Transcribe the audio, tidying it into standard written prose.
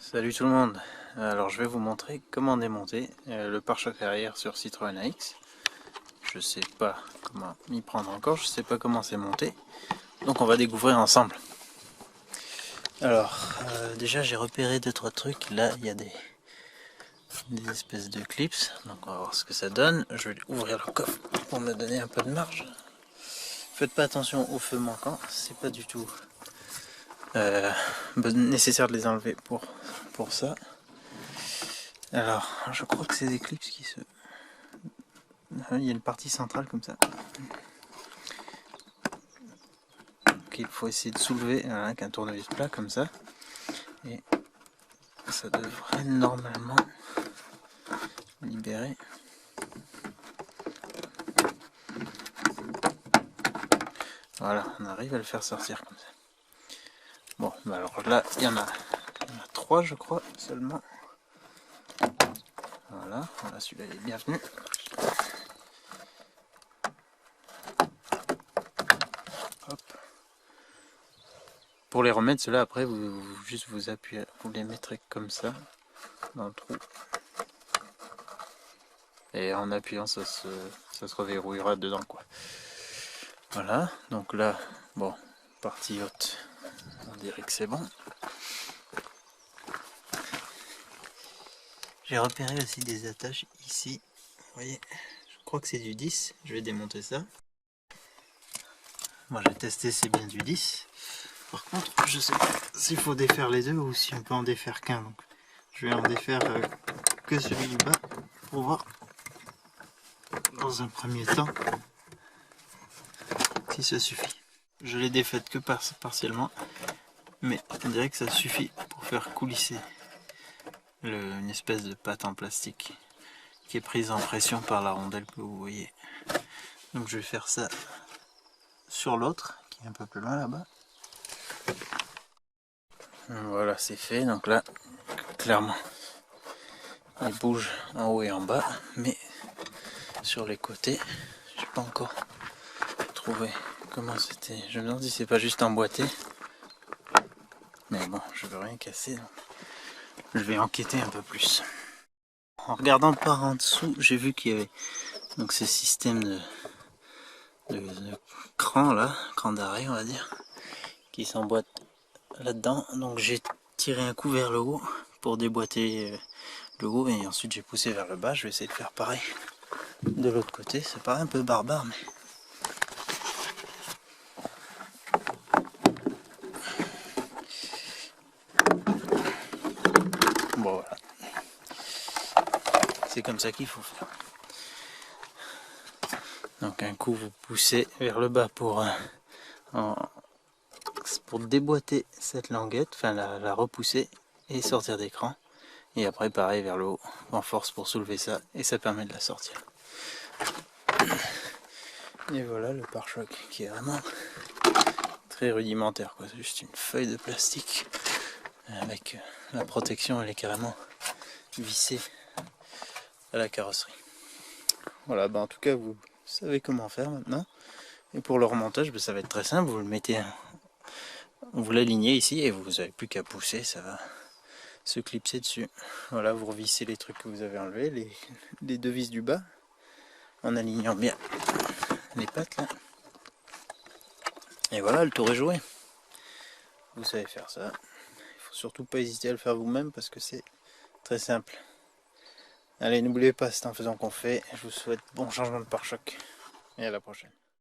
Salut tout le monde, alors je vais vous montrer comment démonter le pare-choc arrière sur Citroën AX. Je sais pas comment m'y prendre encore, je sais pas comment c'est monté, donc on va découvrir ensemble. Alors déjà j'ai repéré 2-3 trucs, là il y a des espèces de clips, donc on va voir ce que ça donne. Je vais ouvrir le coffre pour me donner un peu de marge. Faites pas attention au feu manquant, c'est pas du tout nécessaire de les enlever pour ça. Alors, je crois que c'est des clips qui se... Il y a une partie centrale comme ça. Donc il faut essayer de soulever avec un tournevis plat comme ça. Et ça devrait normalement libérer. Voilà, on arrive à le faire sortir comme ça. Bon, bah alors là, il y en a 3 je crois seulement. Voilà, celui-là il est bienvenu. Hop. Pour les remettre, ceux-là après, juste vous appuyez, vous les mettrez comme ça dans le trou. Et en appuyant, ça se reverrouillera dedans, quoi. Voilà, donc là, bon, partie haute, on dirait que c'est bon. J'ai repéré aussi des attaches ici, vous voyez, je crois que c'est du 10, je vais démonter ça. Moi j'ai testé, c'est bien du 10. Par contre, je sais pas s'il faut défaire les deux ou si on peut en défaire qu'un. Donc je vais en défaire que celui du bas pour voir dans un premier temps si ça suffit. Je l'ai défaite que partiellement, mais on dirait que ça suffit pour faire coulisser une espèce de pâte en plastique qui est prise en pression par la rondelle que vous voyez. Donc je vais faire ça sur l'autre qui est un peu plus loin là-bas. Voilà, c'est fait. Donc là, clairement, il bouge en haut et en bas, mais sur les côtés, j'ai pas encore trouvé comment c'était. Je me demande si c'est pas juste emboîté, mais bon, je veux rien casser, donc je vais enquêter un peu plus. En regardant par en dessous, j'ai vu qu'il y avait donc ce système de cran là, cran d'arrêt on va dire, qui s'emboîte là-dedans. Donc j'ai tiré un coup vers le haut pour déboîter le haut et ensuite j'ai poussé vers le bas. Je vais essayer de faire pareil de l'autre côté. Ça paraît un peu barbare, mais bon voilà. C'est comme ça qu'il faut faire. Donc un coup vous poussez vers le bas pour déboîter cette languette, enfin la repousser et sortir d'écran. Et après pareil vers le haut, en force pour soulever ça, et ça permet de la sortir. Et voilà le pare-choc qui est vraiment très rudimentaire, quoi. C'est juste une feuille de plastique avec la protection, elle est carrément vissée à la carrosserie. Voilà, bah en tout cas vous savez comment faire maintenant. Et pour le remontage, bah, ça va être très simple, vous le mettez, vous l'alignez ici et vous n'avez plus qu'à pousser, ça va se clipser dessus. Voilà, vous revissez les trucs que vous avez enlevés, les deux vis du bas, en alignant bien les pattes là. Et voilà, le tour est joué. Vous savez faire ça. Il faut surtout pas hésiter à le faire vous-même parce que c'est très simple. Allez, n'oubliez pas, c'est en faisant qu'on fait. Je vous souhaite bon changement de pare-choc et à la prochaine.